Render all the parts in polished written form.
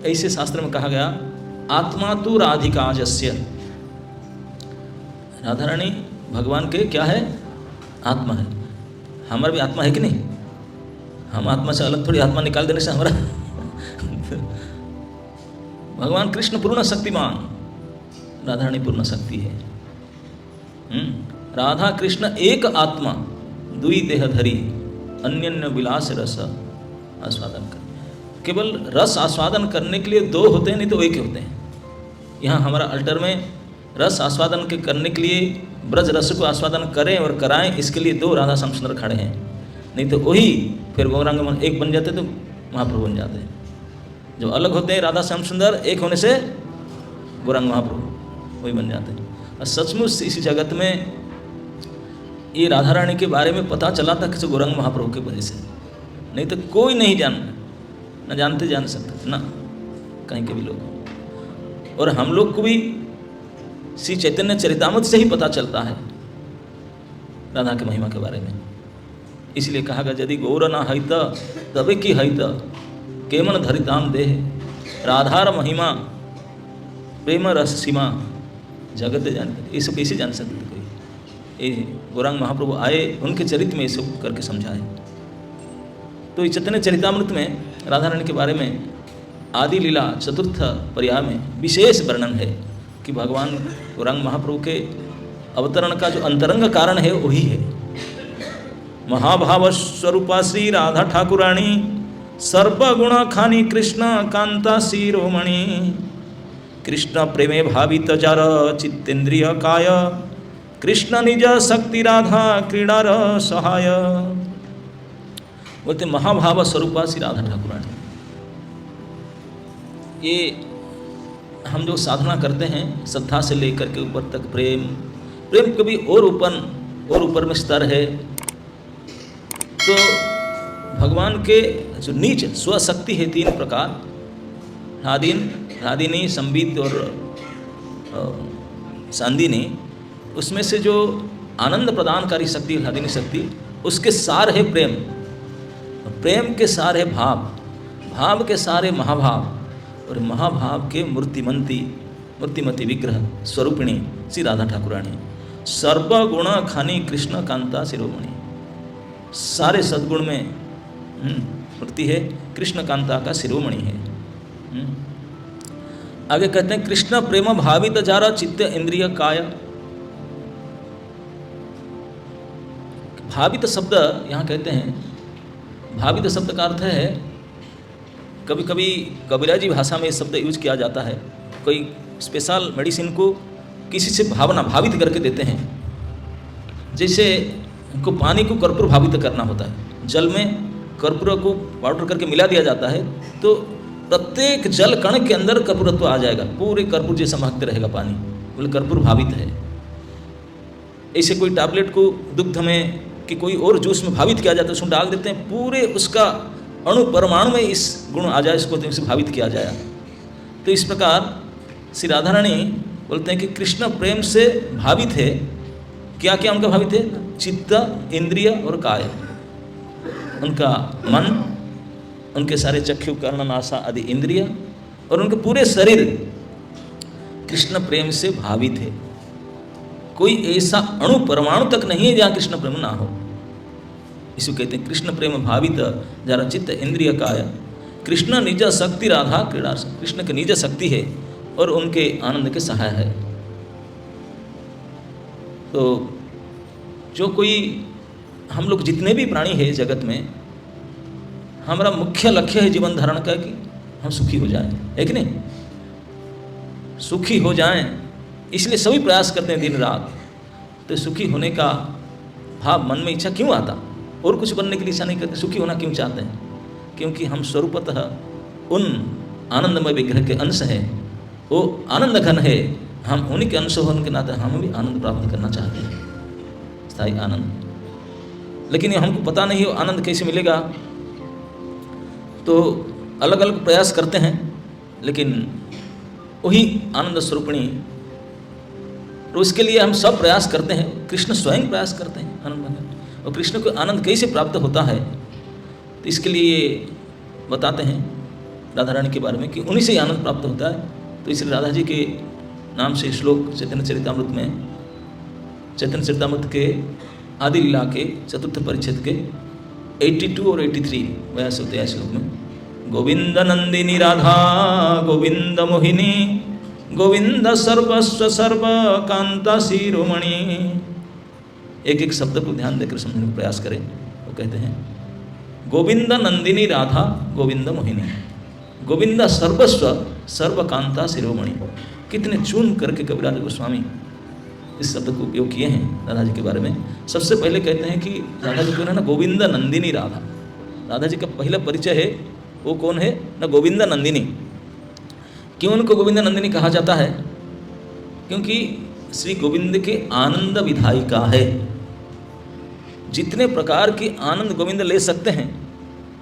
ऐसे शास्त्र में कहा गया आत्मा तो राधिकाजस्य, राधा रानी भगवान के क्या है, आत्मा है। हमारा भी आत्मा है कि नहीं? हम आत्मा से अलग थोड़ी, आत्मा निकाल देने से हमारा भगवान कृष्ण पूर्ण शक्तिमान, राधा रानी पूर्ण शक्ति है। राधा कृष्ण एक आत्मा दुई देह धरी अन्यन्य विलास रस आस्वादन कर। केवल रस आस्वादन करने के लिए दो होते हैं, नहीं तो एक ही होते हैं। यहाँ हमारा अल्टर में रस आस्वादन के करने के लिए ब्रज रस को आस्वादन करें और कराएं, इसके लिए दो राधा श्याम सुंदर खड़े हैं। नहीं तो वही फिर गौरांग एक बन जाते तो महाप्रभु बन जाते हैं। जो अलग होते हैं राधा श्याम सुंदर, एक होने से गौरांग महाप्रभु वही बन जाते हैं। और सचमुच इस जगत में ये राधा रानी के बारे में पता चला था किसी गौरांग महाप्रभु के वजह से, नहीं तो कोई नहीं न जानते जान सकते ना कहीं के भी लोग। और हम लोग को भी श्री चैतन्य चरितामृत से ही पता चलता है राधा के महिमा के बारे में। इसलिए कहा गया यदि गौर न हईत तबे की हईत केमन धरिताम देह, राधार महिमा प्रेम रस सीमा जगत जानते। ये सब कैसे जान सकते कोई? ये गौरांग महाप्रभु आए, उनके चरित्र में ये सब करके समझाए। तो इस चैतन्य चरितामृत में राधा रानी के बारे में आदि लीला चतुर्थ पर्याय में विशेष वर्णन है कि भगवान गौरांग महाप्रभु के अवतरण का जो अंतरंग कारण है वही है। महाभाव स्वरूपा श्री राधा ठाकुराणी सर्वगुण खानी कृष्ण कांता शिरोमणि, कृष्ण प्रेमे भावित जर चित्तेन्द्रिय काय, कृष्ण निज शक्ति राधा क्रीड़ा सहाय। बोलते महाभाव स्वरूपा श्री राधा ठाकुराणी। ये हम जो साधना करते हैं श्रद्धा से लेकर के ऊपर तक प्रेम कभी और ऊपर में स्तर है। तो भगवान के जो नीच स्वशक्ति है तीन प्रकार, राधिनी संबित और सांदिनी, उसमें से जो आनंद प्रदानकारी शक्ति राधिनी शक्ति, उसके सार है प्रेम, प्रेम के सार है भाव के सार है महाभाव, और महाभाव के मूर्तिमती विग्रह स्वरूपिणी श्री राधा ठाकुराणी। सर्वगुण खानी कृष्ण कांता शिरोमणि, सारे सद्गुण में मूर्ति है, कृष्ण कांता का शिरोमणि है। आगे कहते हैं कृष्ण प्रेम भावित जारा चित्त इंद्रिय काय। भावित शब्द यहाँ कहते हैं, भावित शब्द का अर्थ है, कभी कभी कबीराजी भाषा में शब्द यूज किया जाता है। कोई स्पेशल मेडिसिन को किसी से भावित करके देते हैं। जैसे को पानी को कर्पूर भावित करना होता है, जल में कर्पूर को पाउडर करके मिला दिया जाता है, तो प्रत्येक जल कण के अंदर कर्पूरत्व आ जाएगा, पूरे कर्पूर जैसा महकते रहेगा पानी, बोले कर्पूर भावित है। ऐसे कोई टैबलेट को दुग्ध में कि कोई और जूस में भावित किया जाता है, उसमें डाल देते हैं, पूरे उसका अणु परमाणु में इस गुण आ जाए, इसको इसे भावित किया जाए। तो इस प्रकार श्री राधा रानी बोलते हैं कि कृष्ण प्रेम से भावित है। क्या क्या उनका भावित है? चित्त, इंद्रिय और काय। उनका मन, उनके सारे चक्षु कर्ण नासा आदि इंद्रिय और उनके पूरे शरीर कृष्ण प्रेम से भावित है। कोई ऐसा अणु परमाणु तक नहीं है जहाँ कृष्ण प्रेम ना हो। इसको कहते हैं कृष्ण प्रेम भावित जरा चित्त इंद्रिय काय। कृष्ण निज शक्ति राधा क्रीड़ा, कृष्ण की निज शक्ति है और उनके आनंद के सहाय है। तो जो कोई हम लोग जितने भी प्राणी हैं जगत में, हमारा मुख्य लक्ष्य है जीवन धारण का कि हम सुखी हो जाएं, है कि नहीं? सुखी हो जाएं, इसलिए सभी प्रयास करते हैं दिन रात। तो सुखी होने का भाव मन में इच्छा क्यों आता? और कुछ बनने की इच्छा नहीं करते, सुखी होना क्यों चाहते हैं? क्योंकि हम स्वरूपतः उन आनंदमय विग्रह के अंश हैं, वो आनंद घन है। हम उन्हीं के अंश होने के नाते हम भी आनंद प्राप्त करना चाहते हैं, स्थायी आनंद। लेकिन हमको पता नहीं हो आनंद कैसे मिलेगा, तो अलग अलग प्रयास करते हैं, लेकिन वही आनंद स्वरूपिणी, तो उसके लिए हम सब प्रयास करते हैं। कृष्ण स्वयं प्रयास करते हैं आनंद भगवान। और कृष्ण को आनंद कैसे प्राप्त होता है, तो इसके लिए बताते हैं राधा रानी के बारे में कि उन्हीं से ही आनंद प्राप्त होता है। तो इसलिए राधा जी के नाम से श्लोक चैतन्य चरितामृत में, चैतन्य चरितामृत के आदि लीला के चतुर्थ परिच्छेद के 82 और 83 वैसे होते हैं श्लोक में, गोविंद नंदिनी राधा गोविंद मोहिनी गोविंद सर्वस्व सर्व कांता शिरोमणि। एक एक शब्द को ध्यान देकर समझने का प्रयास करें। वो कहते हैं गोविंद नंदिनी राधा गोविंद मोहिनी गोविंद सर्वस्व सर्वकांता शिरोमणि। कितने चुन करके कविराज गोस्वामी इस शब्द को उपयोग किए हैं राधा जी के बारे में। सबसे पहले कहते हैं कि राधा जी को है ना गोविंद नंदिनी राधा। राधा जी का पहला परिचय है वो कौन है ना, गोविंद नंदिनी। क्यों उनको गोविंद नंदिनी कहा जाता है? क्योंकि श्री गोविंद के आनंद विधायिका है। जितने प्रकार की आनंद गोविंद ले सकते हैं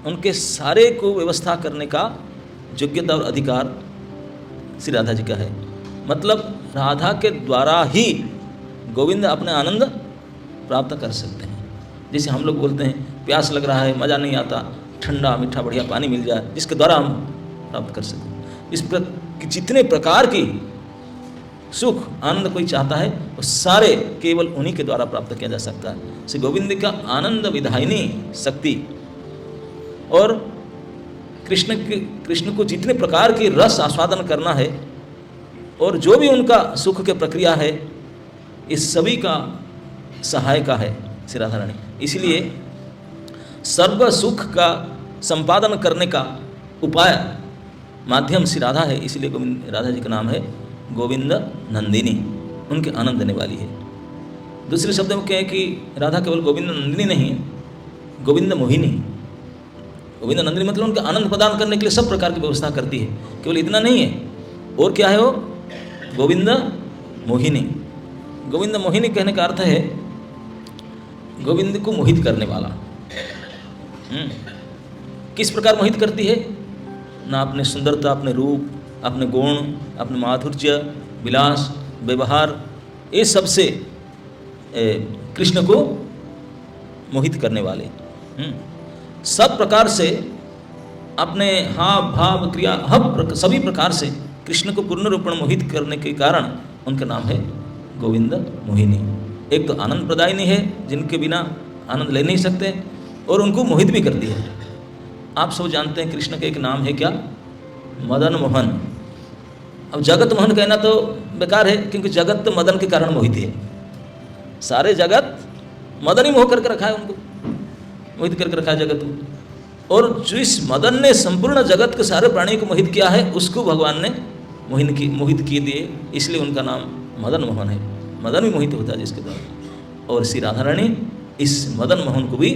उनके सारे को व्यवस्था करने का योग्यता और अधिकार श्री राधा जी का है। मतलब राधा के द्वारा ही गोविंद अपने आनंद प्राप्त कर सकते हैं। जैसे हम लोग बोलते हैं प्यास लग रहा है, मज़ा नहीं आता, ठंडा मीठा बढ़िया पानी मिल जाए जिसके द्वारा हम प्राप्त कर सकें। इस जितने प्रकार की सुख आनंद कोई चाहता है वो सारे केवल उन्हीं के द्वारा प्राप्त किया जा सकता है। श्री गोविंद का आनंद विधायिनी शक्ति और कृष्ण को जितने प्रकार की रस आस्वादन करना है और जो भी उनका सुख के प्रक्रिया है, इस सभी का सहायता है श्री राधा रानी। इसलिए सर्व सुख का संपादन करने का उपाय माध्यम श्री राधा है। इसलिए गोविंद राधा जी का नाम है गोविंद नंदिनी, उनके आनंद देने वाली है। दूसरे शब्द में क्या है कि राधा केवल गोविंद नंदिनी नहीं है, गोविंद मोहिनी। गोविंद नंदिनी मतलब उनका आनंद प्रदान करने के लिए सब प्रकार की व्यवस्था करती है। केवल इतना नहीं है, और क्या है वो, गोविंद मोहिनी। गोविंद मोहिनी कहने का अर्थ है गोविंद को मोहित करने वाला। किस प्रकार मोहित करती है ना, अपने सुंदरता, अपने रूप, अपने गुण, अपने माधुर्य, विलास, व्यवहार, ये सब से कृष्ण को मोहित करने वाले। सब प्रकार से अपने हाव भाव क्रिया सभी प्रकार से कृष्ण को पूर्ण रूप में मोहित करने के कारण उनका नाम है गोविंद मोहिनी। एक तो आनंद प्रदायिनी है जिनके बिना आनंद ले नहीं सकते, और उनको मोहित भी करती है। आप सब जानते हैं कृष्ण का एक नाम है क्या, मदन मोहन। अब जगत मोहन कहना तो बेकार है, क्योंकि जगत तो मदन के कारण मोहित है। सारे जगत मदन ही मोह करके रखा है, उनको मोहित करके रखा है जगत को। और जिस मदन ने संपूर्ण जगत के सारे प्राणियों को मोहित किया है, उसको भगवान ने मोहित किए दिए, इसलिए उनका नाम मदन मोहन है। मदन भी मोहित होता है जिसके द्वारा, और श्री राधा रानी इस मदन मोहन को भी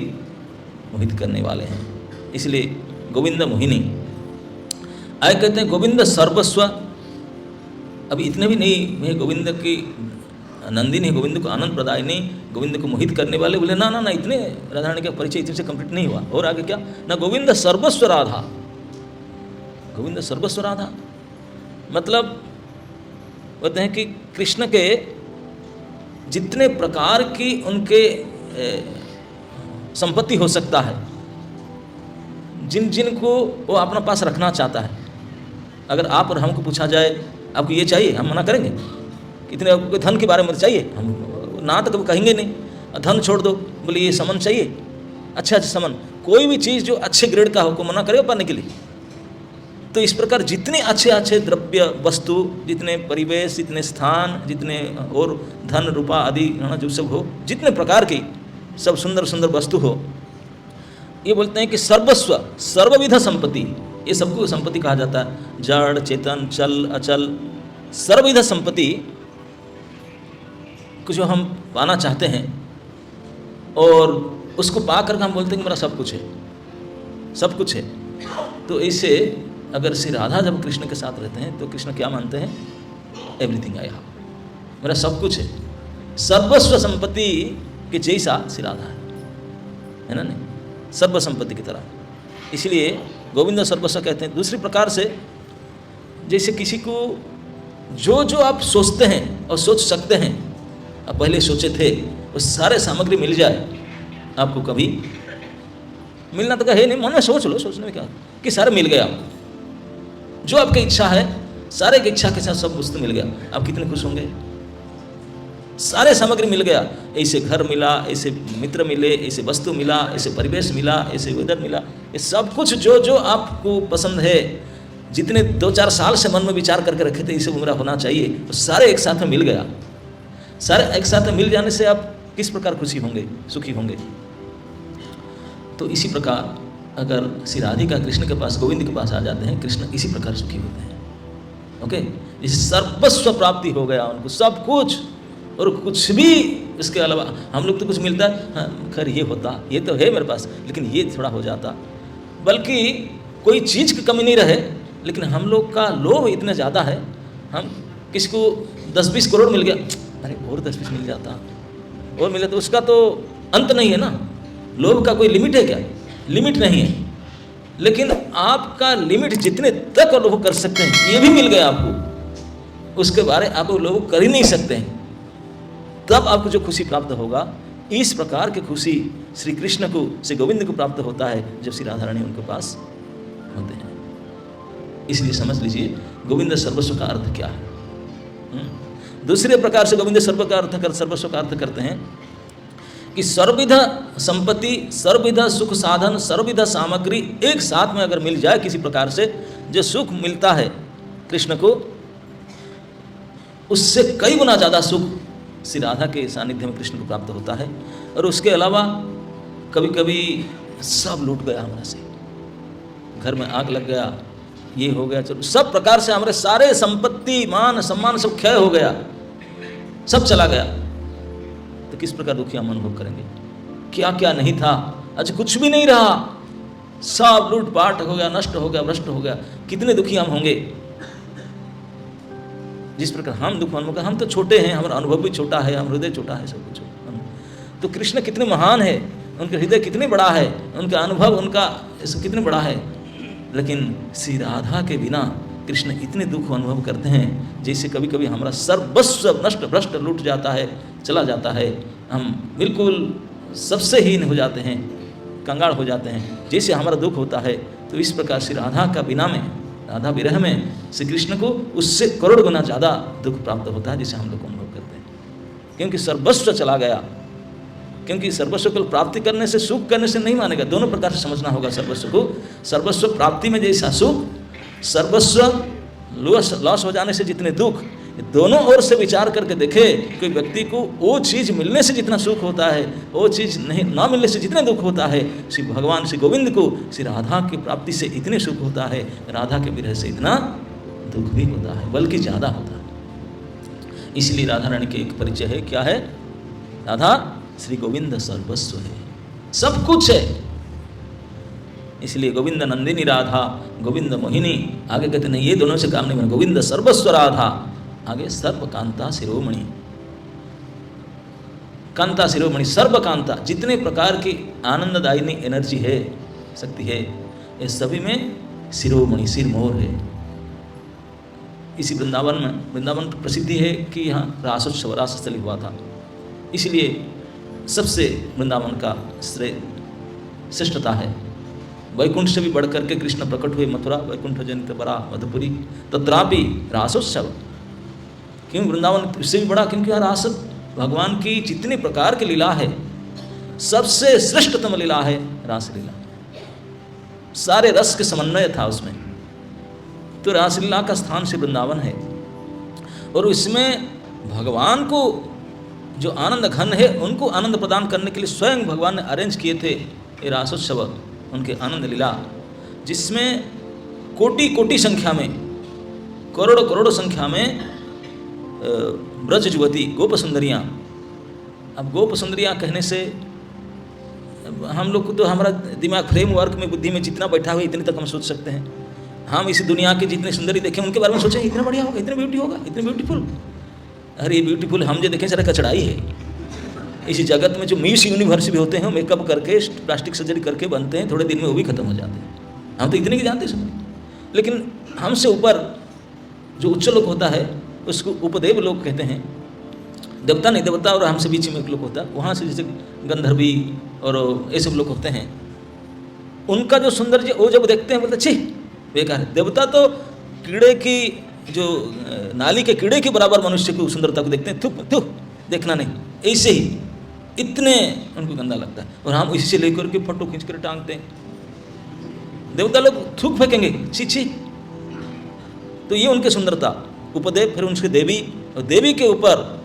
मोहित करने वाले हैं, इसलिए गोविंद मोहिनी। आए कहते हैं गोविंद सर्वस्व। अभी इतने भी नहीं है गोविंद की नंदिनी, गोविंद को आनंद प्रदायिनी, गोविंद को मोहित करने वाले। बोले ना ना ना, इतने राधा रानी का परिचय इतने से कंप्लीट नहीं हुआ। और आगे क्या ना, गोविंद सर्वस्व राधा। गोविंद सर्वस्व राधा मतलब बोलते हैं कि कृष्ण के जितने प्रकार की उनके संपत्ति हो सकता है, जिन जिन को वो अपना पास रखना चाहता है। अगर आप और हमको पूछा जाए आपको ये चाहिए, हम मना करेंगे? कितने आपको धन के बारे में चाहिए, हम ना तो कभी कहेंगे नहीं। धन छोड़ दो, बोले ये समन चाहिए, अच्छा समन, कोई भी चीज़ जो अच्छे ग्रेड का हो को मना करेगा पाने के लिए। तो इस प्रकार जितने अच्छे अच्छे द्रव्य वस्तु, जितने परिवेश, जितने स्थान, जितने और धन रूपा आदि जो सब हो, जितने प्रकार की सब सुंदर सुंदर वस्तु हो, ये बोलते हैं कि सर्वस्व सर्वविध संपत्ति, ये सबको संपत्ति कहा जाता है। जड़ चेतन चल अचल सर्वविध संपत्ति को जो हम पाना चाहते हैं, और उसको पा करके हम बोलते हैं कि मेरा सब कुछ है, सब कुछ है। तो ऐसे अगर श्री राधा जब कृष्ण के साथ रहते हैं तो कृष्ण क्या मानते हैं, एवरीथिंग आई हैव, मेरा सब कुछ है। सर्वस्व संपत्ति के जैसा श्री राधा है ना, नहीं सर्व संपत्ति की तरह। इसलिए गोविंद सर्वस्व कहते हैं। दूसरी प्रकार से जैसे किसी को जो जो आप सोचते हैं और सोच सकते हैं, आप पहले सोचे थे, वो सारे सामग्री मिल जाए आपको, कभी मिलना तो है नहीं, मन में सोच लो, सोचने में क्या कि सारे मिल गए आपको, जो आपकी इच्छा है, सारे की इच्छा के साथ सब वस्तु मिल गया, आप कितने खुश होंगे। सारे सामग्री मिल गया, ऐसे घर मिला, ऐसे मित्र मिले, ऐसे वस्तु मिला, ऐसे परिवेश मिला, ऐसे वेदर मिला, ये सब कुछ जो जो आपको पसंद है, जितने 2-4 साल से मन में विचार करके रखे थे इसे मेरा होना चाहिए, तो सारे एक साथ में मिल गया। सारे एक साथ में मिल जाने से आप किस प्रकार खुशी होंगे, सुखी होंगे। तो इसी प्रकार अगर श्री राधिका कृष्ण के पास, गोविंद के पास आ जाते हैं, कृष्ण इसी प्रकार सुखी होते हैं। ओके, इस सर्वस्व प्राप्ति हो गया उनको, सब कुछ, और कुछ भी इसके अलावा। हम लोग तो कुछ मिलता है, हाँ खैर ये होता, ये तो है मेरे पास, लेकिन ये थोड़ा हो जाता, बल्कि कोई चीज़ की कमी नहीं रहे, लेकिन हम लोग का लोभ इतना ज़्यादा है, हम किसी को 10-20 करोड़ मिल गया, अरे और 10-20 मिल जाता, और मिले तो उसका तो अंत नहीं है ना। लोभ का कोई लिमिट है क्या? लिमिट नहीं है, लेकिन आपका लिमिट जितने तक लोभ कर सकते हैं, ये भी मिल गया आपको, उसके बारे आप लोभ कर ही नहीं सकते हैं, तब आपको जो खुशी प्राप्त होगा, इस प्रकार की खुशी श्री कृष्ण को, श्री गोविंद को प्राप्त होता है जब श्री राधा रानी उनके पास होते हैं। इसलिए समझ लीजिए गोविंद सर्वस्व का अर्थ क्या है। दूसरे प्रकार से गोविंद सर्वस्व का अर्थ करते हैं कि सर्वविध संपत्ति, सर्वविध सुख साधन, सर्वविध सामग्री एक साथ में अगर मिल जाए किसी प्रकार से, जो सुख मिलता है कृष्ण को, उससे कई गुना ज़्यादा सुख श्री राधा के सानिध्य में कृष्ण को प्राप्त होता है। और उसके अलावा कभी कभी सब लूट गया हमारे से, घर में आग लग गया, ये हो गया, चलो सब प्रकार से हमारे सारे संपत्ति, मान सम्मान सब क्षय हो गया, सब चला गया, तो किस प्रकार दुखी हम अनुभव करेंगे। क्या क्या नहीं था, अच्छा कुछ भी नहीं रहा, सब लूटपाट हो गया, नष्ट हो गया, भ्रष्ट हो गया, कितने दुखी हम होंगे। जिस प्रकार हम दुख अनुभव, हम तो छोटे हैं, हमारा अनुभव भी छोटा है, हम हृदय छोटा है, सब कुछ, तो कृष्ण कितने महान है, उनका हृदय कितने बड़ा है, उनका अनुभव, उनका कितने बड़ा है, लेकिन श्री राधा के बिना कृष्ण इतने दुख अनुभव करते हैं, जैसे कभी कभी हमारा सर्वस्व नष्ट भ्रष्ट लूट जाता है, चला जाता है, हम बिल्कुल सबसे हीन हो जाते हैं, कंगाल हो जाते हैं, जैसे हमारा दुख होता है। तो इस प्रकार श्री राधा का बिना में, राधा विरह में श्री कृष्ण को उससे करोड़ गुना ज़्यादा दुख प्राप्त होता है, जिसे हम लोग अनुभव करते हैं, क्योंकि सर्वस्व चला गया। क्योंकि सर्वस्व को प्राप्ति करने से, सुख करने से नहीं मानेगा, दोनों प्रकार से समझना होगा सर्वस्व को। सर्वस्व प्राप्ति में जैसा सुख, सर्वस्व लॉस हो जाने से जितने दुख, दोनों ओर से विचार करके देखे, कोई व्यक्ति को वो चीज़ मिलने से जितना सुख होता है, वो चीज़ नहीं ना मिलने से जितने दुख होता है, श्री भगवान श्री गोविंद को श्री राधा की प्राप्ति से इतने सुख होता है, राधा के विरह से इतना दुख भी होता है, बल्कि ज़्यादा होता है। इसलिए राधा रानी के एक परिचय है, क्या है? राधा श्री गोविंद सर्वस्व है, सब कुछ है। इसलिए गोविंद नंदिनी राधा, गोविंद मोहिनी, आगे कहते नहीं ये दोनों से काम नहीं बना, गोविंद सर्वस्व राधा, आगे सर्व कांता शिरोमणि, कांता शिरोमणि, सर्व कांता, जितने प्रकार की आनंददायिनी एनर्जी है, शक्ति है, ये सभी में शिरोमणि, सिरमोर है। इसी वृंदावन में, वृंदावन प्रसिद्धि है कि यहाँ रासोत्सव, रासस्थली हुआ था, इसलिए सबसे वृंदावन का श्रेय श्रेष्ठता है। वैकुंठ से भी बढ़ करके कृष्ण प्रकट हुए मथुरा, वैकुंठ जनित बरा मधुपुरी, तत्रापि रासोत्सव। क्यों वृंदावन इससे भी बड़ा? क्योंकि यहाँ रास, भगवान की जितने प्रकार की लीला है, सबसे श्रेष्ठतम लीला है रासलीला, सारे रस के समन्वय था उसमें, तो रासलीला का स्थान से वृंदावन है। और इसमें भगवान को जो आनंद घन है, उनको आनंद प्रदान करने के लिए स्वयं भगवान ने अरेंज किए थे ये रासोत्सव, उनके आनंद लीला, जिसमें कोटि कोटि संख्या में, करोड़ करोड़ संख्या में ब्रज युवती, गोप सुंदरियाँ। अब गोप सुंदरियाँ कहने से हम लोग को तो हमारा दिमाग फ्रेमवर्क में, बुद्धि में जितना बैठा हुआ इतने तक हम सोच सकते हैं। हम इस दुनिया की जितने सुंदरी देखें उनके बारे में सोचें इतना बढ़िया होगा, इतना ब्यूटी होगा, इतने ब्यूटीफुल। अरे ये ब्यूटीफुल हम जो देखें सारा कचड़ाई है। इस जगत में जो मिस यूनिवर्स भी होते हैं, मेकअप करके, प्लास्टिक सर्जरी करके बनते हैं, थोड़े दिन में वो भी खत्म हो जाते हैं। हम तो इतने की जानते हैं, लेकिन हमसे ऊपर जो उच्च लोक होता है उसको उपदेव लोक कहते हैं। देवता नहीं, देवता और हमसे बीच में एक लोक होता है, वहाँ से जैसे गंधर्वी और ये सब लोग होते हैं, उनका जो सौंदर्य वो जब देखते हैं बोलते छी बेकार है। देवता तो कीड़े की जो नाली के कीड़े के बराबर मनुष्य की सुंदरता को देखते हैं, थुप थुप देखना नहीं, ऐसे ही इतने उनको गंदा लगता है, और हम इसी से लेकर के फोटो खींच कर टांगते हैं। देवता लोग थूक फेंकेंगे, छी छी। तो ये उनकी सुंदरता। उपदेव, फिर उनके देवी, और देवी के ऊपर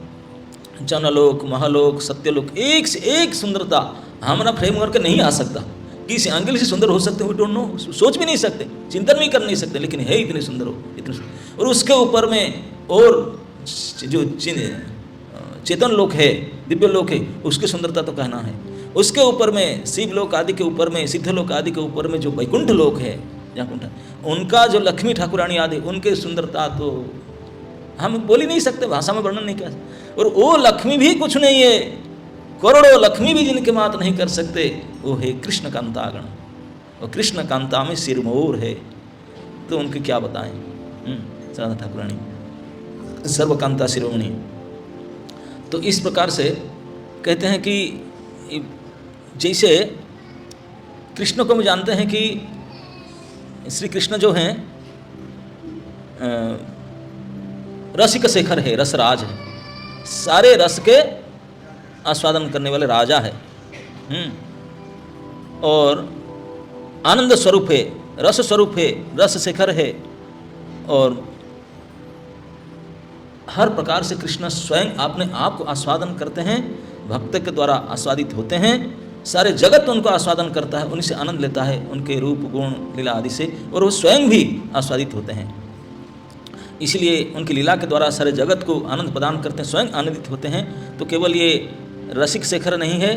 जनलोक, महालोक, सत्यलोक, एक से एक सुंदरता हमारा फ्रेम करके नहीं आ सकता। किसी एंगल से सुंदर हो सकते, वी डोंट नो, सोच भी नहीं सकते, चिंतन भी कर नहीं सकते, लेकिन है इतने सुंदर हो, इतने सुंदर। और उसके ऊपर में और जो चेतन लोक है, दिव्य लोक है, उसकी सुंदरता तो कहना है। उसके ऊपर में शिव लोक आदि के ऊपर में, सिद्ध लोक आदि के ऊपर में जो वैकुंठ लोक है, जहाँ उनका जो लक्ष्मी ठाकुरानी आदि, उनके सुंदरता तो हम बोल ही नहीं सकते, भाषा में वर्णन नहीं कर सकते। और वो लक्ष्मी भी कुछ नहीं है, करोड़ों लक्ष्मी भी जिनके मात नहीं कर सकते, वो है कृष्ण कांतागण। और कृष्ण कांता में सिरमौर है, तो उनके क्या बताएं। राधा ठाकुरानी सर्वकांता शिरोमणि। तो इस प्रकार से कहते हैं कि जैसे कृष्ण को हम जानते हैं कि श्री कृष्ण जो हैं रसिक शेखर है, रसराज है, सारे रस के आस्वादन करने वाले राजा है, और आनंद स्वरूप है, रस स्वरूप है, रस शेखर है। और हर प्रकार से कृष्ण स्वयं अपने आप को आस्वादन करते हैं, भक्त के द्वारा आस्वादित होते हैं, सारे जगत उनको आस्वादन करता है, उनसे आनंद लेता है, उनके रूप गुण लीला आदि से, और वो स्वयं भी आस्वादित होते हैं। इसलिए उनकी लीला के द्वारा सारे जगत को आनंद प्रदान करते हैं, स्वयं आनंदित होते हैं। तो केवल ये रसिक शेखर नहीं है,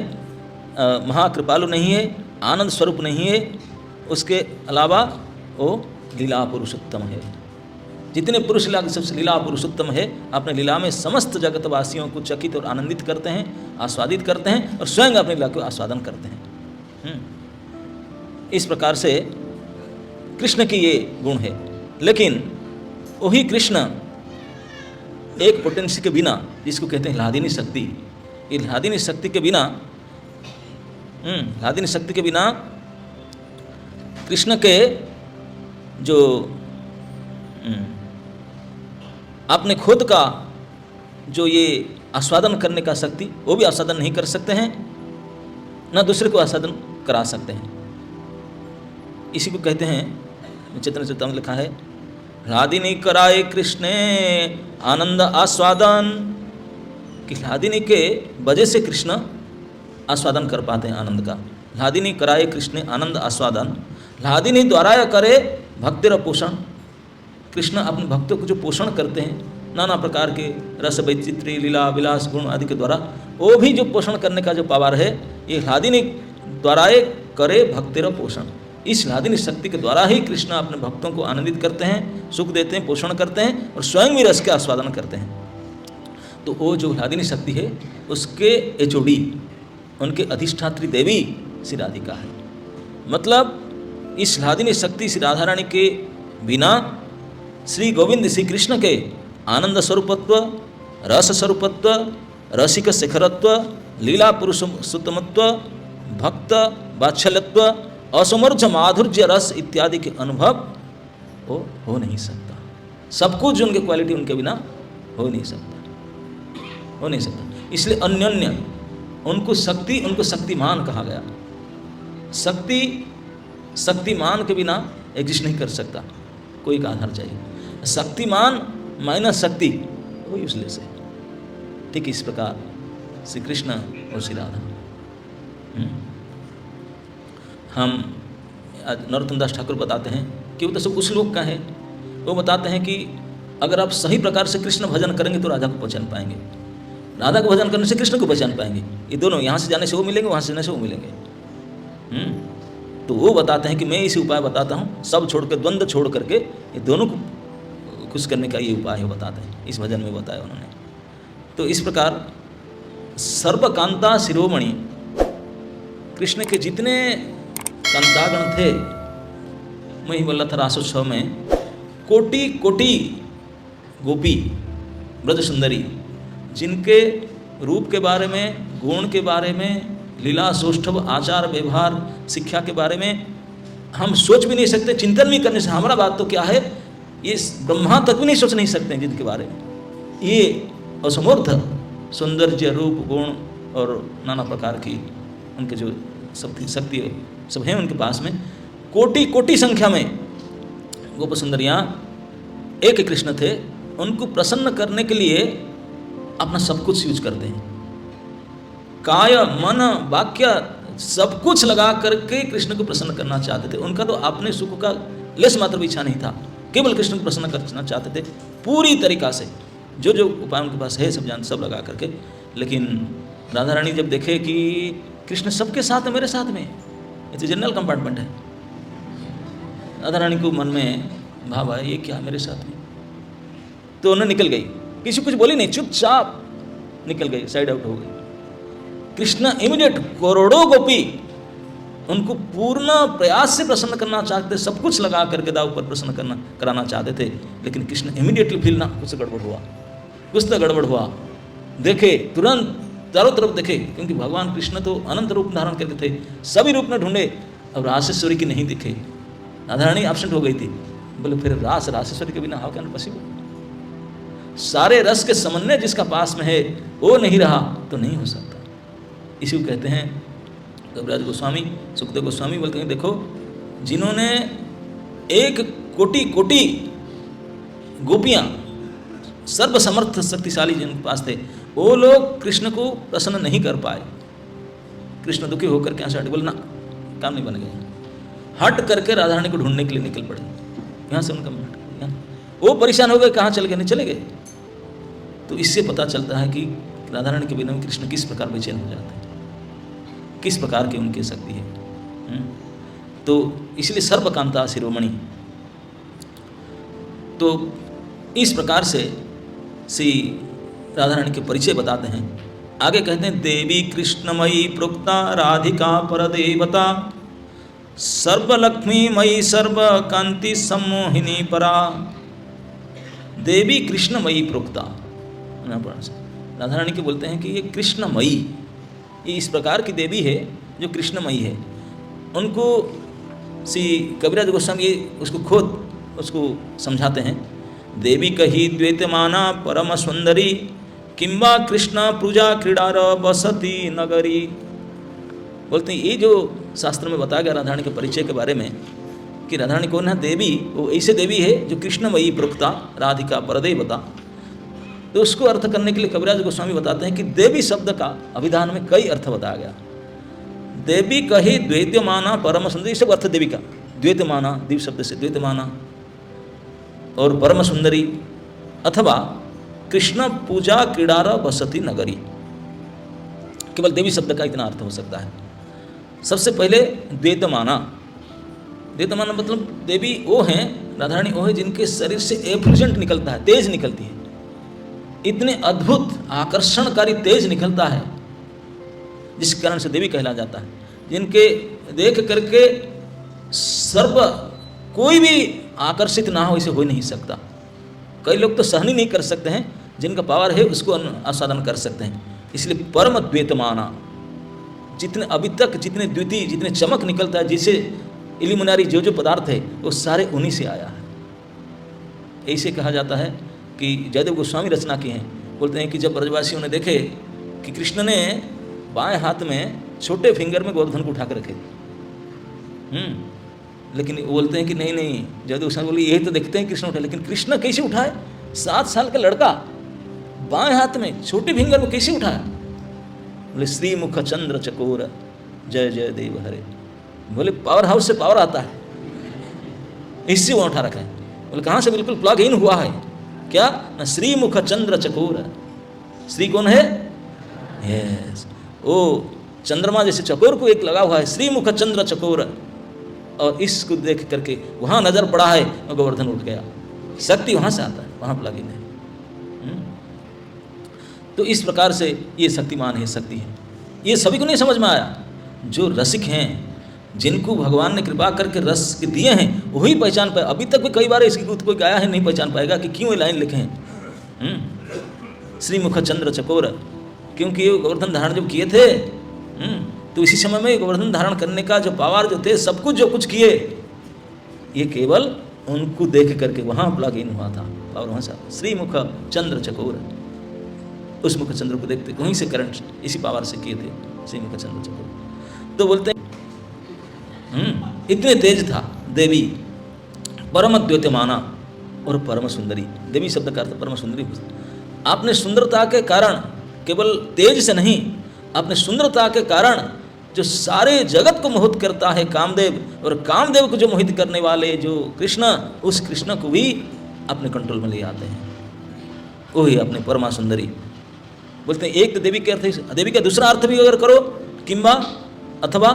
महाकृपालु नहीं है, आनंद स्वरूप नहीं है, उसके अलावा वो लीला पुरुषोत्तम है। जितने पुरुष लीला सबसे लीला पुरुषोत्तम है, अपने लीला में समस्त जगतवासियों को चकित और आनंदित करते हैं, आस्वादित करते हैं, और स्वयं अपनी लीला को आस्वादन करते हैं। इस प्रकार से कृष्ण की ये गुण है। लेकिन वही कृष्ण एक पोटेंसी के बिना, जिसको कहते हैं ह्लादिनी शक्ति, ये ह्लादिनी शक्ति के बिना, ह्लादिनी शक्ति के बिना कृष्ण के जो अपने खुद का जो ये आस्वादन करने का शक्ति, वो भी आस्वादन नहीं कर सकते हैं, ना दूसरे को आस्वादन करा सकते हैं। इसी को कहते हैं, चैतन्य चरितामृत लिखा है, ह्लादिनी कराए कृष्णे आनंद आस्वादन, कि ह्लादिनी के वजह से कृष्ण आस्वादन कर पाते हैं आनंद का। ह्लादिनी कराए कृष्ण आनंद आस्वादन, ह्लादिनी द्वारा करे भक्तिर पोषण। कृष्ण अपने भक्तों को जो पोषण करते हैं नाना प्रकार के रस वैचित्री लीला विलास गुण आदि के द्वारा, वो भी जो पोषण करने का जो पावर है, ये ह्लादिनी द्वारा करे भक्तिर पोषण। इस ह्लादिनी शक्ति के द्वारा ही कृष्ण अपने भक्तों को आनंदित करते हैं, सुख देते हैं, पोषण करते हैं, और स्वयं भी रस के आस्वादन करते हैं। तो वो जो ह्लादिनी शक्ति है, उसके एचओडी, उनके अधिष्ठात्री देवी श्री राधिका है। मतलब इस ह्लादिनी शक्ति श्री राधा रानी के बिना श्री गोविंद श्री कृष्ण के आनंद स्वरूपत्व, रस स्वरूपत्व, रसिक शिखरत्व, लीला पुरुषोत्तमत्व, भक्त वात्सल्यत्व, असमर्थ माधुर्य रस इत्यादि के अनुभव वो हो नहीं सकता। सब कुछ उनके क्वालिटी उनके बिना हो नहीं सकता, हो नहीं सकता। इसलिए अन्योन्य उनको शक्ति, उनको शक्तिमान कहा गया। शक्ति शक्तिमान के बिना एग्जिस्ट नहीं कर सकता, कोई का आधार चाहिए। शक्तिमान माइनस शक्ति वो यूजलेस है। ठीक इस प्रकार श्री कृष्ण और श्री राधा। हम नरोत्तम दास ठाकुर बताते हैं कि वो तो सब उस लोक का है। वो बताते हैं कि अगर आप सही प्रकार से कृष्ण भजन करेंगे तो राधा को पहचान पाएंगे, राधा को भजन करने से कृष्ण को पहचान पाएंगे। ये दोनों यहाँ से जाने से वो मिलेंगे, वहाँ से जाने से वो मिलेंगे। तो वो बताते हैं कि मैं इसी उपाय बताता हूँ, सब छोड़ कर, द्वंद्व छोड़ करके ये दोनों को खुश करने का ये उपाय बताते हैं। इस भजन में बताया उन्होंने। तो इस प्रकार सर्वकांता शिरोमणि कृष्ण के जितने कांतागण थे, मैं ही बोला था रासोत्सव में, कोटि कोटि गोपी ब्रज सुंदरी, जिनके रूप के बारे में, गुण के बारे में, लीला सौष्ठव आचार व्यवहार शिक्षा के बारे में हम सोच भी नहीं सकते, चिंतन भी करने से। हमारा बात तो क्या है, ये ब्रह्मा तक भी नहीं सोच नहीं सकते हैं जिनके बारे में। ये असमर्थ सौंदर्य, रूप, गुण और नाना प्रकार की उनके जो शक्ति सब हैं उनके पास में, कोटि कोटि संख्या में गोप सुंदरियाँ एक कृष्ण थे, उनको प्रसन्न करने के लिए अपना सब कुछ यूज करते हैं। काय मन वाक्य सब कुछ लगा करके कृष्ण को प्रसन्न करना चाहते थे। उनका तो अपने सुख का लेस मात्र भी इच्छा नहीं था, केवल कृष्ण को प्रसन्न करना चाहते थे पूरी तरीका से। जो जो उपाय उनके पास है सब लगा करके। लेकिन राधा रानी जब देखे कि कृष्ण सबके साथ है, मेरे साथ में, ये तो जनरल कंपार्टमेंट है, राधा रानी को मन में भाव आया ये क्या मेरे साथ में, तो उन्हें निकल गई, किसी कुछ बोली नहीं, चुपचाप निकल गई, साइड आउट हो गई। कृष्ण इमीडिएट करोड़ों गोपी उनको पूर्ण प्रयास से प्रसन्न करना चाहते, सब कुछ लगा करके दाव पर प्रसन्न कराना चाहते थे, लेकिन कृष्ण इमीडिएटली फील ना कुछ गड़बड़ हुआ, कुछ तो गड़बड़ हुआ। देखे तुरंत चारों तरफ देखे, क्योंकि भगवान कृष्ण तो अनंत रूप धारण करते थे, सभी रूप में ढूंढे, अब रासेश्वरी की नहीं दिखे, राधा रानी एब्सेंट हो गई थी। बोले फिर रासेश्वरी के बिना हाउ कैन पॉसिबल, सारे रस के समन्वय जिसका पास में है वो नहीं रहा तो नहीं हो सकता। इसी को कहते हैं कविराज गोस्वामी, सुखदेव गोस्वामी बोलते हैं देखो, जिन्होंने एक कोटि कोटि गोपियाँ सर्वसमर्थ शक्तिशाली जिनके पास थे, वो लोग कृष्ण को प्रसन्न नहीं कर पाए। कृष्ण दुखी होकर के यहाँ से बोले ना, काम नहीं बन गया, हट करके राधा रानी को ढूंढने के लिए निकल पड़े। यहाँ से उनका मन, वो परेशान हो गए, कहाँ चले गए, नहीं चले गए। तो इससे पता चलता है कि राधा रानी के बिना में कृष्ण किस प्रकार बेचैन हो जाते हैं, किस प्रकार की उनकी शक्ति है। तो इसलिए सर्वकांता शिरोमणि। तो इस प्रकार से श्री राधा रानी के परिचय बताते हैं। आगे कहते हैं देवी कृष्णमयी प्रोक्ता राधिका परदेवता, सर्वलक्ष्मीमयी सर्वकांति सम्मोहिनी परा। देवी कृष्णमयी प्रोक्ता, राधा रानी के बोलते हैं कि ये कृष्णमयी, ये इस प्रकार की देवी है जो कृष्णमयी है। उनको श्री कविराज गोस्वामी उसको समझाते हैं। देवी कही द्वैतमाना परम सुंदरी, किंबा कृष्ण पूजा क्रीडार बसती नगरी। बोलते हैं ये जो शास्त्र में बताया गया राधा रानी के परिचय के बारे में, कि राधा रानी कौन है, देवी, वो ऐसे देवी है जो कृष्णमयी प्रोक्ता राधिका परदेवता। तो उसको अर्थ करने के लिए कविराज गोस्वामी बताते हैं कि देवी शब्द का अभिधान में कई अर्थ बताया गया। देवी कही द्वैतमाना परम सुंदरी, सब अर्थ देवी का, द्वैतमाना दिव शब्द से द्वैतमाना और परम सुंदरी, अथवा कृष्ण पूजा क्रीडार बसती नगरी। केवल देवी शब्द का इतना अर्थ हो सकता है। सबसे पहले द्वैतमाना, द्वैतमाना मतलब देवी वो हैं, राधा रानी वो है जिनके शरीर से एफ्लुजेंट निकलता है, तेज निकलती है, इतने अद्भुत आकर्षणकारी तेज निकलता है जिस कारण से देवी कहला जाता है। जिनके देख करके सर्व कोई भी आकर्षित ना हो, इसे हो ही नहीं सकता। कई लोग तो सहन ही नहीं कर सकते हैं, जिनका पावर है उसको आस्वादन कर सकते हैं। इसलिए परम द्वैतमाना, जितने अभी तक जितने द्वितीय जितने चमक निकलता है, जिसे इलिमिनरी जो पदार्थ है वो सारे उन्हीं से आया है। ऐसे कहा जाता है कि जयदेव गोस्वामी रचना की हैं। बोलते हैं कि जब ब्रजवासियों ने देखे कि कृष्ण ने बाएं हाथ में छोटे फिंगर में गोवर्धन को उठा कर रखे, लेकिन वो बोलते हैं कि नहीं नहीं, जयदेव गोस्वामी बोले यही तो देखते हैं कृष्ण उठाए, लेकिन कृष्ण कैसे उठाए, 7 साल का लड़का बाएं हाथ में छोटे फिंगर में कैसे उठाया। बोले श्री मुख चंद्र चकोर जय जय देव हरे। बोले पावर हाउस से पावर आता है, इससे वो उठा रखा है। बोले कहाँ से, बिल्कुल प्लग इन हुआ है। क्या न श्री मुख चंद्र चकोर, श्री कौन है, यस, ओ चंद्रमा जैसे चकोर को एक लगा हुआ है, श्री मुख चंद्र चकोर। और इसको देख करके वहाँ नजर पड़ा है और गोवर्धन उठ गया। शक्ति वहाँ से आता है, वहाँ प्लग इन है। तो इस प्रकार से ये शक्तिमान है, शक्ति है। ये सभी को नहीं समझ में आया। जो रसिक हैं, जिनको भगवान ने कृपा करके रस दिए हैं, वही पहचान पाए। अभी तक भी कई बार इसकी कोई गाया है, नहीं पहचान पाएगा कि क्यों ये लाइन लिखे हैं श्री मुख चंद्र चकोर, क्योंकि ये गोवर्धन धारण जब किए थे तो इसी समय में गोवर्धन धारण करने का जो पावर जो थे, सब कुछ जो कुछ किए, ये केवल उनको देख करके वहाँ प्लग इन हुआ था और वहाँ से श्रीमुख चंद्र चकोर, उस मुख चंद्र को देखते वहीं से करंट इसी पावर से किए थे श्रीमुख चंद्र चकोर। तो बोलते हैं इतने तेज था देवी, परम द्योतमाना और परम सुंदरी। देवी शब्द का अर्थ परम सुंदरी। आपने सुंदरता के कारण, केवल तेज से नहीं, अपने सुंदरता के कारण जो सारे जगत को मोहित करता है कामदेव, और कामदेव को जो मोहित करने वाले जो कृष्ण, उस कृष्ण को भी अपने कंट्रोल में ले आते हैं, वो ही अपने परमा सुंदरी। बोलते हैं एक तो देवी के अर्थ, देवी का दूसरा अर्थ भी अगर करो किंबा अथवा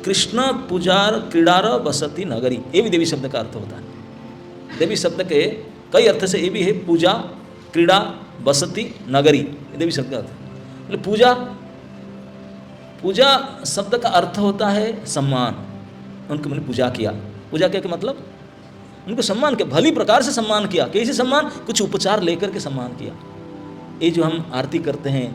कृष्ण पूजार क्रीडार बसती नगरी, ये भी देवी शब्द का अर्थ होता है। देवी शब्द के कई अर्थ से ये भी है, पूजा क्रीड़ा बसती नगरी, ये देवी शब्द का अर्थ है। मतलब पूजा, पूजा शब्द का अर्थ होता है सम्मान। उनको मैंने पूजा किया, पूजा किया का मतलब उनको सम्मान किया, भली प्रकार से सम्मान किया। कैसे सम्मान? कुछ उपचार लेकर के सम्मान किया। ये जो हम आरती करते हैं,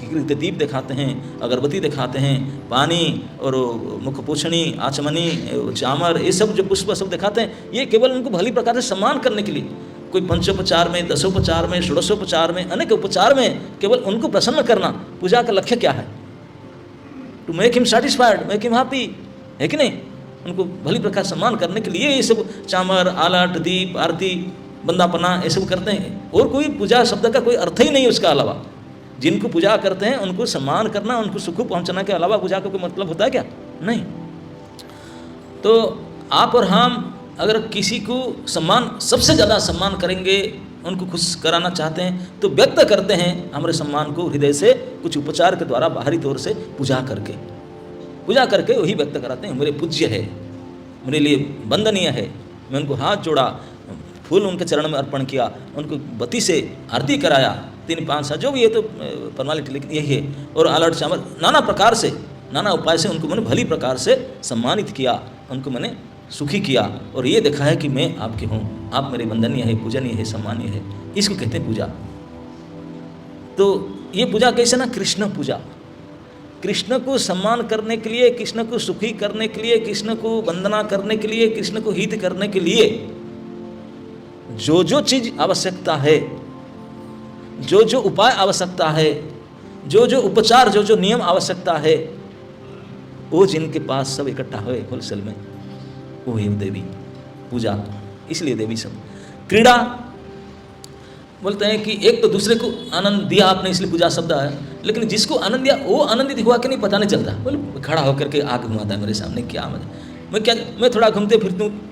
दीप दिखाते हैं, अगरबत्ती दिखाते हैं, पानी और मुखपोषणी, आचमनी, चामर, ये सब जो पुष्प सब दिखाते हैं, ये केवल उनको भली प्रकार से सम्मान करने के लिए। कोई पंचोपचार में, दसोपचार में, षोडशोपचार में, अनेक उपचार में केवल उनको प्रसन्न करना। पूजा का लक्ष्य क्या है? To make him satisfied, make him happy, है कि नहीं? उनको भली प्रकार सम्मान करने के लिए ये सब चामर, आलट, दीप, आरती, बंदापना ये सब करते हैं। और कोई पूजा शब्द का कोई अर्थ ही नहीं उसका अलावा। जिनको पूजा करते हैं उनको सम्मान करना, उनको सुख पहुंचाने के अलावा पूजा का कोई मतलब होता है क्या? नहीं। तो आप और हम अगर किसी को सम्मान, सबसे ज़्यादा सम्मान करेंगे, उनको खुश कराना चाहते हैं, तो व्यक्त करते हैं हमारे सम्मान को हृदय से, कुछ उपचार के द्वारा, बाहरी तौर से पूजा करके वही व्यक्त कराते हैं। मेरे पूज्य है, मेरे लिए वंदनीय है, मैं उनको हाथ जोड़ा, फूल उनके चरण में अर्पण किया, उनको बत्ती से आरती कराया, 3-5 जो भी है तो फॉर्मेलिटी, लेकिन यही है। और आलट चामर, नाना प्रकार से, नाना उपाय से उनको मैंने भली प्रकार से सम्मानित किया, उनको मैंने सुखी किया, और ये देखा है कि मैं आपके हूँ, आप मेरे वंदनीय है, पूजनीय है, सम्मानीय है। इसको कहते हैं पूजा। तो ये पूजा कैसे ना? कृष्ण पूजा। कृष्ण को सम्मान करने के लिए, कृष्ण को सुखी करने के लिए, कृष्ण को वंदना करने के लिए, कृष्ण को हित करने के लिए जो जो चीज आवश्यकता है, जो जो उपाय आवश्यकता है, जो जो उपचार, जो जो नियम आवश्यकता है, वो जिनके पास सब इकट्ठा हुए होलसेल में, वो है देवी पूजा। इसलिए देवी सब। क्रीड़ा बोलते हैं कि एक तो दूसरे को आनंद दिया आपने, इसलिए पूजा शब्द है। लेकिन जिसको आनंद दिया वो आनंदित हुआ कि नहीं पता नहीं चलता। बोले खड़ा होकर के आग घुमाता है मेरे सामने, क्या मजा, मैं थोड़ा घूमते फिरता हूँ।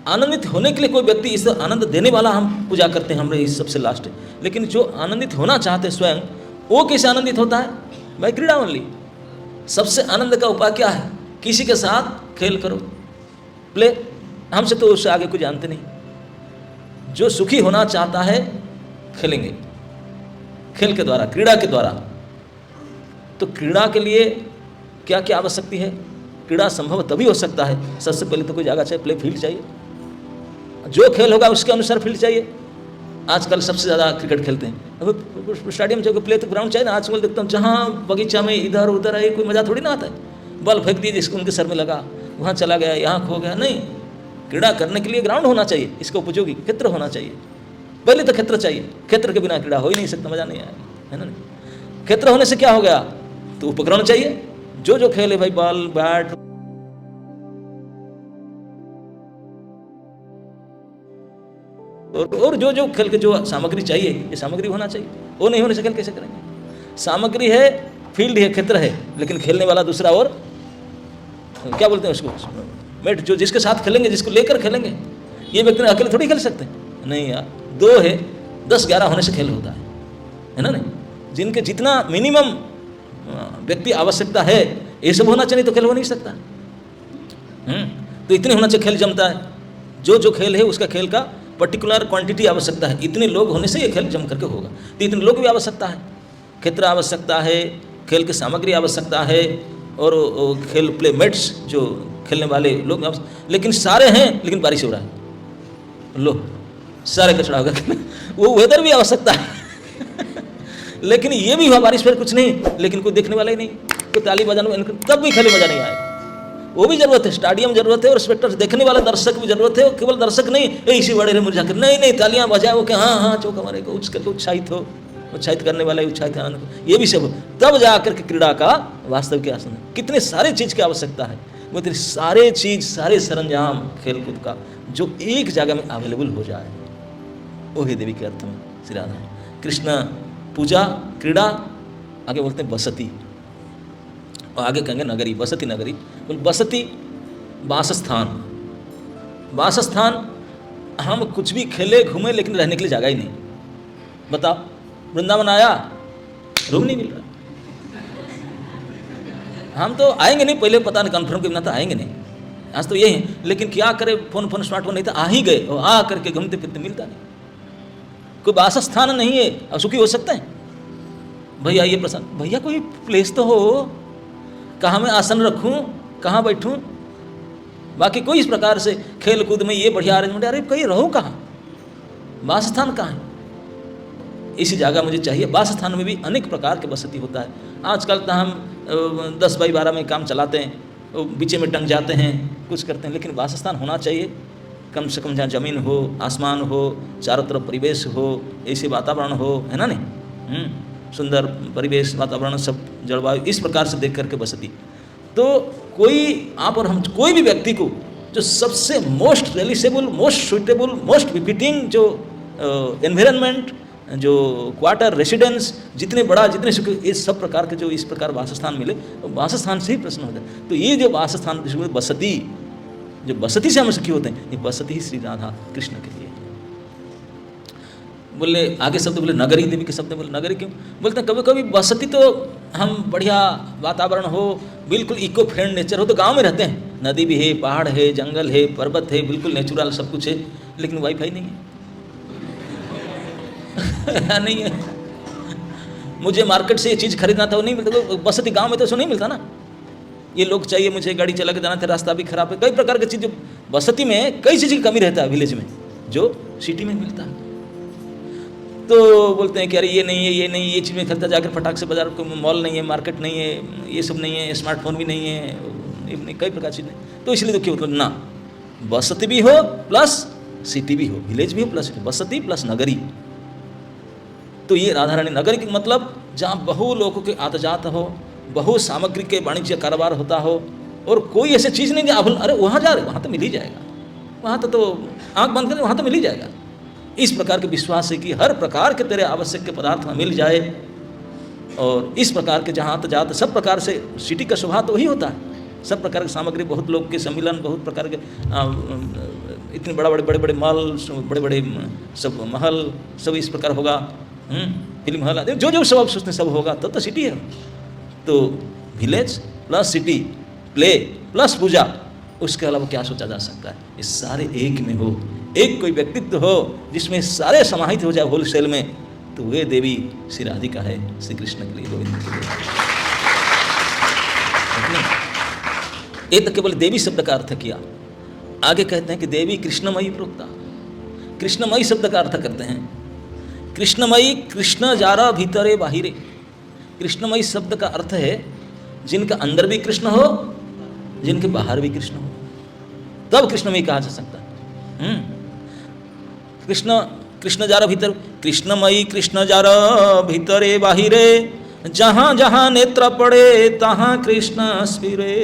आनंदित होने के लिए कोई व्यक्ति, इस आनंद देने वाला हम पूजा करते हैं, हमारे इस सबसे लास्ट। लेकिन जो आनंदित होना चाहते स्वयं, वो कैसे आनंदित होता है? भाई क्रीड़ा ओनली। सबसे आनंद का उपाय क्या है? किसी के साथ खेल करो, प्ले। हमसे तो उससे आगे कुछ जानते नहीं। जो सुखी होना चाहता है खेलेंगे, खेल के द्वारा, क्रीड़ा के द्वारा। तो क्रीड़ा के लिए क्या क्या आवश्यकता है? क्रीड़ा संभव तभी हो सकता है, सबसे पहले तो कोई जगह चाहिए, प्ले फील्ड चाहिए। जो खेल होगा उसके अनुसार फील्ड चाहिए। आजकल सबसे ज़्यादा क्रिकेट खेलते हैं, अब स्टेडियम जो प्ले तो ग्राउंड चाहिए ना। आजकल देखता हूँ जहाँ बगीचा में इधर उधर है, कोई मज़ा थोड़ी ना आता है। बॉल फेंक दिए, जिसको उनके सर में लगा, वहाँ चला गया, यहाँ खो गया। नहीं, क्रीड़ा करने के लिए ग्राउंड होना चाहिए, इसका उपयोगी क्षेत्र होना चाहिए। पहले तो क्षेत्र चाहिए, क्षेत्र के बिना क्रीड़ा हो ही नहीं सकता, मज़ा नहीं आएगा, है ना। क्षेत्र होने से क्या हो गया? तो उपकरण चाहिए। जो जो खेल है भाई, बॉल, बैट, और जो जो खेल के जो सामग्री चाहिए, ये सामग्री होना चाहिए। वो नहीं होने से खेल कैसे करेंगे? सामग्री है, फील्ड है, क्षेत्र है, लेकिन खेलने वाला दूसरा, और क्या बोलते हैं उसको, मेट, जो जिसके साथ खेलेंगे, जिसको लेकर खेलेंगे। ये व्यक्ति अकेले थोड़ी खेल सकते हैं, नहीं यार। 2 है, 10-11 होने से खेल होता है ना। नहीं, जिनके जितना मिनिमम व्यक्ति आवश्यकता है, ये सब होना चाहिए, तो खेल हो नहीं सकता। तो इतने होना चाहिए, खेल जमता है। जो जो खेल है उसका खेल का पर्टिकुलर क्वांटिटी आवश्यकता है। इतने लोग होने से ये खेल जम करके होगा। तो इतने लोग भी आवश्यकता है, क्षेत्र आवश्यकता है, खेल की सामग्री आवश्यकता है, और खेल प्ले मेट्स, जो खेलने वाले लोग। लेकिन सारे हैं, लेकिन बारिश हो रहा है, लो सारे कचरा होगा। वो वेदर भी आवश्यकता है लेकिन ये भी हुआ बारिश, फिर कुछ नहीं, लेकिन कोई देखने वाला ही नहीं, कोई ताली बजाने, तब भी खेले मजा नहीं आएगा। वो भी जरूरत है, स्टेडियम जरूरत है, और स्पेक्टर देखने वाला दर्शक भी जरूरत है। केवल दर्शक नहीं, इसी बड़े मुझे जाकर नहीं तालियां बजाओ कि हाँ हाँ चौका मारे को उत्साहित करने वाले उत्साहित आनंद को, ये भी सब तब जाकर के क्रीड़ा का वास्तविक आसन है। कितने सारे चीज़ की आवश्यकता है, वो तेरे सारे चीज़ सारे सरंजाम खेलकूद का जो एक जगह में अवेलेबल हो जाए, वो है देवी के अर्थ में श्री राधा। कृष्ण पूजा क्रीड़ा, आगे बोलते हैं बसती, और आगे कहेंगे नगरी, बसती नगरी। बसती वासस्थान, हम कुछ भी खेले घूमे लेकिन रहने के लिए जगह ही नहीं। बताओ, वृंदावन आया, रूम नहीं मिल रहा, हम तो आएंगे नहीं, पहले पता नहीं कन्फर्म के बिना तो आएंगे नहीं, आज तो यही है। लेकिन क्या करे, फोन स्मार्टफोन नहीं था, आ ही गए, और आ करके घूमते फिरते मिलता नहीं, कोई वासस्थान नहीं है। अब सुखी हो सकते हैं भैया, ये प्रसन्न भैया, कोई प्लेस तो हो, कहाँ मैं आसन रखूँ, कहाँ बैठूँ। बाकी कोई इस प्रकार से खेल कूद में ये बढ़िया अरेंजमेंट, अरे कहीं रहो कहाँ, वासस्थान कहाँ है, इसी जगह मुझे चाहिए। वासस्थान में भी अनेक प्रकार के बसती होता है। आजकल तो हम 10 बाई 12 में काम चलाते हैं, बीचे में टंग जाते हैं, कुछ करते हैं, लेकिन वासस्थान होना चाहिए कम से कम, जहाँ जमीन हो, आसमान हो, चारों तरफ परिवेश हो, ऐसे वातावरण हो, है ना नहीं, सुंदर परिवेश वातावरण सब जलवायु, इस प्रकार से देख करके बसती। तो कोई आप और हम, कोई भी व्यक्ति को जो सबसे most realisable, most suitable, most befitting जो एनवायरनमेंट, जो क्वार्टर, रेसिडेंस, जितने बड़ा, जितने सुख, ये सब प्रकार के जो इस प्रकार वासस्थान मिले, तो वासस्थान से ही प्रश्न होता है। तो ये जो वासस्थान बसती, जो बसती से हम सुखी होते हैं, ये बसती ही श्री राधा कृष्ण के लिए। बोले आगे शब्द बोले नगरी, देवी के शब्द बोले नगरी क्यों बोलते हैं, कभी कभी बसती तो हम बढ़िया वातावरण हो, बिल्कुल इको फ्रेंड नेचर हो, तो गांव में रहते हैं, नदी भी है, पहाड़ है, जंगल है, पर्वत है, बिल्कुल नेचुरल सब कुछ है, लेकिन वाईफाई नहीं है नहीं है। मुझे मार्केट से ये चीज़ खरीदना था, वो नहीं मिलता, बसती गांव में तो उसको नहीं मिलता ना। ये लोग चाहिए, मुझे गाड़ी चला के जाना था, रास्ता भी खराब है, कई प्रकार की चीज़, बसती में कई चीज़ की कमी रहता है विलेज में, जो सिटी में मिलता है। तो बोलते हैं कि अरे ये नहीं है, ये नहीं, ये चीज़ में खरीदा, जाकर फटाक से बाजार, को मॉल नहीं है, मार्केट नहीं है, ये सब नहीं है, स्मार्टफोन भी नहीं है, कई प्रकार चीज़ नहीं, तो इसलिए तो क्यों ना, बसती भी हो प्लस सिटी भी हो, विलेज भी हो प्लस बसती प्लस नगरी। तो ये राधा रानी नगरी के मतलब जहाँ बहु लोगों के आत जात हो, बहु सामग्री के वाणिज्य कारोबार होता हो, और कोई ऐसी चीज़ नहीं कि अरे वहाँ जा रहे, वहाँ तो मिल ही जाएगा, वहाँ तो आँख बंद करें वहाँ तो मिल ही जाएगा। इस प्रकार के विश्वास है कि हर प्रकार के तेरे आवश्यक के पदार्थ में मिल जाए, और इस प्रकार के जहाँ जात सब प्रकार से, सिटी का स्वभाव तो वही होता है, सब प्रकार की सामग्री, बहुत लोग के सम्मिलन, बहुत प्रकार के इतने बड़े बड़े महल, बड़े बड़े सब महल, सब इस प्रकार होगा, फिल्म हॉल, जो सब आप सोचते हैं सब होगा, तब तो सिटी है। तो village plus city, play plus puja, उसके अलावा क्या सोचा जा सकता है। ये सारे एक में हो, एक कोई व्यक्तित्व हो जिसमें सारे समाहित हो जाए होलसेल में, तो वे देवी श्री राधिका है, श्री कृष्ण के लिए, गोविंद के लिए। ये तो केवल देवी शब्द का अर्थ किया। आगे कहते हैं कि देवी कृष्णमयी प्रोक्ता, कृष्णमयी शब्द का अर्थ करते हैं कृष्णमयी, कृष्ण जारा भीतरे बाहिरे। कृष्णमयी शब्द का अर्थ है जिनका अंदर भी कृष्ण हो, जिनके बाहर भी कृष्ण हो, तब कृष्णमयी कहा जा सकता है। कृष्ण, कृष्ण जारा भीतर, कृष्णमयी कृष्ण जारा भीतरे बाहिरे, जहाँ जहाँ नेत्र पड़े तहाँ कृष्ण स्फिरे।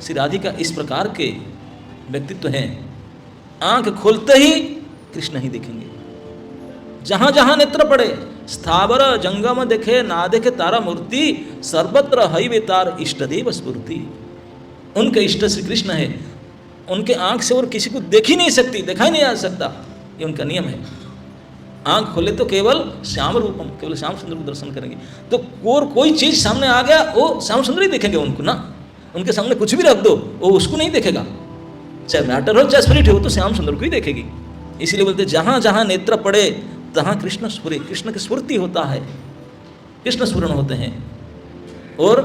श्री राधिका इस प्रकार के व्यक्तित्व हैं, आंख खोलते ही कृष्ण ही देखेंगे, जहाँ जहाँ नेत्र पड़े, स्थावर जंगम देखे ना देखे तारा मूर्ति, सर्वत्र हईवे तार इष्टदेव स्फूर्ति। उनके इष्ट श्री कृष्ण है, उनके आंख से और किसी को देख ही नहीं सकती, देखा ही नहीं जा सकता, ये उनका नियम है। आंख खोले तो केवल श्याम रूपम, केवल श्याम सुंदर को दर्शन करेंगे। तो और कोई चीज सामने आ गया, वो श्याम सुंदर ही देखेंगे उनको ना, उनके सामने कुछ भी रख दो वो उसको नहीं देखेगा, चाहे मैटर हो चाहे स्पिरिट हो, तो श्याम सुंदर को ही देखेगी। इसीलिए बोलते जहाँ जहाँ नेत्र पड़े तहाँ कृष्ण स्फुरे, कृष्ण की स्फूर्ति होता है, कृष्ण स्फुरण होते हैं। और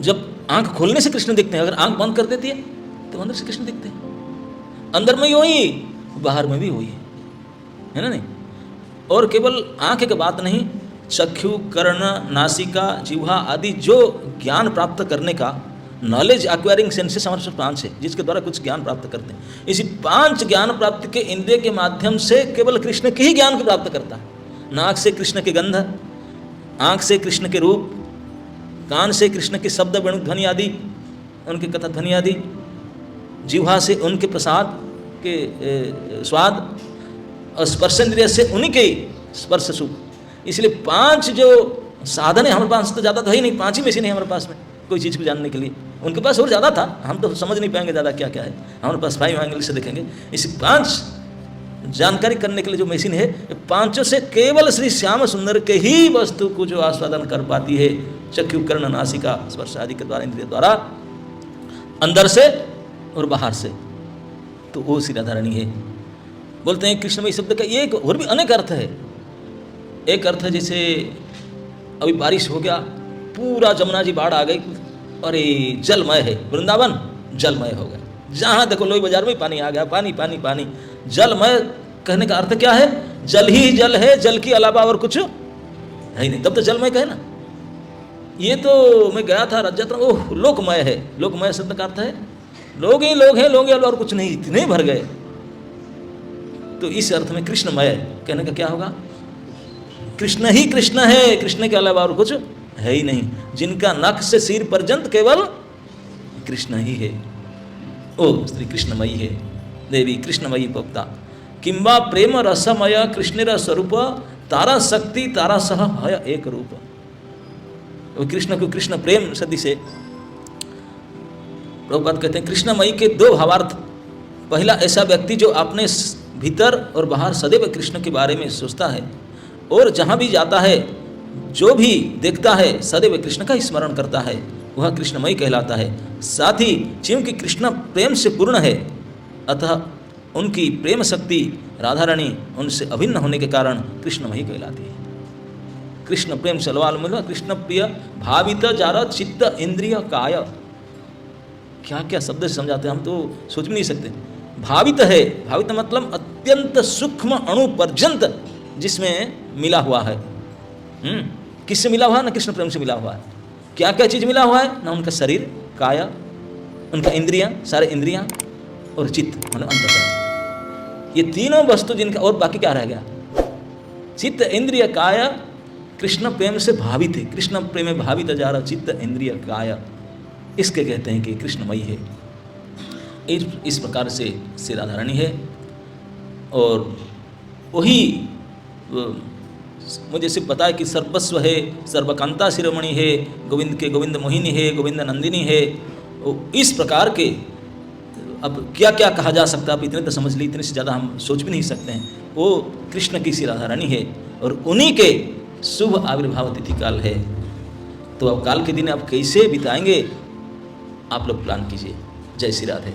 जब आंख खोलने से कृष्ण दिखते हैं, अगर आंख बंद कर देती है तो अंदर से कृष्ण दिखते हैं, अंदर में ही वही, बाहर में भी वही है ना नहीं। और केवल आंख की बात नहीं, चक्षु, कर्ण, नासिका, जिह्वा आदि जो ज्ञान प्राप्त करने का, नॉलेज एक्वायरिंग सेंसेस हमारे पास 5 है, जिसके द्वारा कुछ ज्ञान प्राप्त करते हैं। इसी 5 ज्ञान प्राप्ति के इंद्रिय के माध्यम से केवल कृष्ण के ही ज्ञान को प्राप्त करता है। नाक से कृष्ण के गंध, आँख से कृष्ण के रूप, कान से कृष्ण के शब्द, वेणु ध्वनि आदि, उनके कथा ध्वनि आदि, जिह्वा से उनके प्रसाद के स्वाद, और स्पर्शेंद्रिय से उन्हीं के स्पर्श सुख। इसलिए 5 जो साधन है हमारे पास तो ज़्यादा तो है ही नहीं, 5 ही में से नहीं हमारे पास में कोई चीज़ को जानने के लिए। उनके पास और ज़्यादा था, हम तो समझ नहीं पाएंगे ज़्यादा क्या क्या है। हमारे पास 5 एंगल से देखेंगे। इस 5 जानकारी करने के लिए जो मशीन है, 5 से केवल श्री श्याम सुंदर के ही वस्तु को जो आस्वादन कर पाती है, चक्षु, कर्ण, नासिका, स्पर्श आदि के द्वारा, इंद्रिय द्वारा, अंदर से और बाहर से, तो वो श्री राधा रानी है। बोलते हैं कृष्णमयी शब्द का ये एक और भी अनेक अर्थ है। एक अर्थ है जैसे अभी बारिश हो गया, पूरा जमुना जी बाढ़ आ गई, अरे जलमय है, वृंदावन जलमय हो गया, जहाँ देखो लोई बाजार में पानी आ गया, पानी पानी पानी। जलमय कहने का अर्थ क्या है? जल ही जल है, जल के अलावा और कुछ है ही नहीं, तब तो जलमय कहे ना। ये तो मैं गया था राज्यात्रा, ओह लोकमय है। लोकमय शब्द का अर्थ है लोग ही लोग हैं, लोग और कुछ नहीं, इतने भर गए। तो इस अर्थ में कृष्णमय कहने का क्या होगा? कृष्ण ही कृष्ण है, कृष्ण के अलावा और कुछ है ही नहीं, जिनका नख से सिर पर्यंत केवल कृष्ण ही है। ओ स्त्री कृष्णमयी है, देवी कृष्णमयी भक्ता। किंबा प्रेम रसमय कृष्ण स्वरूप, तारा शक्ति तारा सह है एक रूप। कृष्ण को कृष्ण प्रेम सदी से प्रभुपाद कहते हैं कृष्णमयी के 2 भावार्थ। पहला, ऐसा व्यक्ति जो अपने भीतर और बाहर सदैव कृष्ण के बारे में सोचता है और जहाँ भी जाता है, जो भी देखता है, सदैव कृष्ण का स्मरण करता है, वह कृष्णमयी कहलाता है। साथ ही क्योंकि कृष्ण प्रेम से पूर्ण है, अतः उनकी प्रेम शक्ति राधा रानी उनसे अभिन्न होने के कारण कृष्णमयी कहलाती है। कृष्ण प्रेम से लवाल मिला, कृष्ण प्रिय भावित जार चित्त इंद्रिय काय। क्या क्या शब्द से समझाते हैं, हम तो सोच भी नहीं सकते। भावित है, भावित मतलब अत्यंत सूक्ष्म अणु पर्यंत जिसमें मिला हुआ है। किससे मिला हुआ है? ना कृष्ण प्रेम से मिला हुआ है। क्या क्या चीज़ मिला हुआ है? ना उनका शरीर, काया, उनका इंद्रियां, सारे इंद्रियां, और चित्त मतलब अंतःकरण। ये तीनों वस्तु जिनका, और बाकी क्या रह गया? चित्त इंद्रिय काया कृष्ण प्रेम से भावित है। कृष्ण प्रेम में भावित जा रहा चित्त इंद्रिय काया, इसके कहते हैं कि कृष्णमयी है। इस प्रकार से श्री राधा रानी है। और वही मुझे सिर्फ पता है कि सर्वस्व है, सर्वकांता शिरोमणि है, गोविंद के गोविंद मोहिनी है, गोविंद नंदिनी है। इस प्रकार के अब क्या क्या कहा जा सकता है, आप इतने तो समझ ली, इतने से ज़्यादा हम सोच भी नहीं सकते हैं। वो कृष्ण की श्री राधा रानी है और उन्हीं के शुभ आविर्भाव तिथि काल है। तो अब काल के दिन आप कैसे बिताएंगे, आप लोग प्लान कीजिए। जय श्री राधे।